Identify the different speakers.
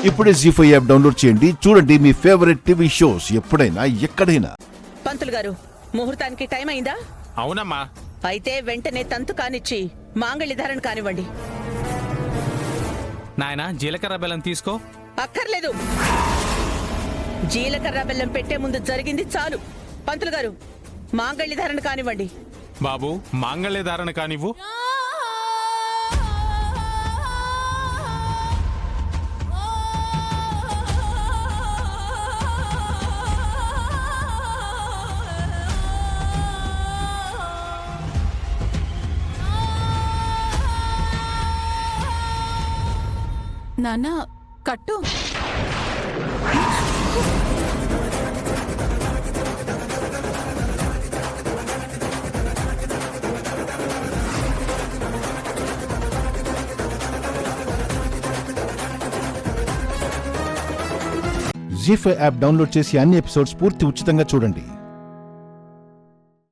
Speaker 1: ఇప్పుడే జీ5 app download చేయండి. చూడండి మీ ఫేవరెట్ టీవీ షోస్ ఎప్పుడైనా ఎక్కడైనా.
Speaker 2: పంతులు గారు, ముహూర్తానికి టైం అయిందా?
Speaker 3: అవునమ్మా.
Speaker 2: అయితే వెంటనే తంతు కానిచ్చి మాంగళ్య ధారణ కానివ్వండి.
Speaker 3: నాయనా, జీలకర్ర బెల్లం తీసుకో.
Speaker 2: అక్కర్లేదు. జీలకర్ర బెల్లం పెట్టే ముందు జరిగింది చాలు. పంతులు గారు, మాంగళ్య ధారణ కానివ్వండి.
Speaker 3: బాబు, మాంగళ్య ధారణ కానివ్వు.
Speaker 4: నాన్న, కట్టు.
Speaker 1: జీ5 యాప్ డౌన్లోడ్ చేసి అన్ని ఎపిసోడ్స్ పూర్తి ఉచితంగా చూడండి.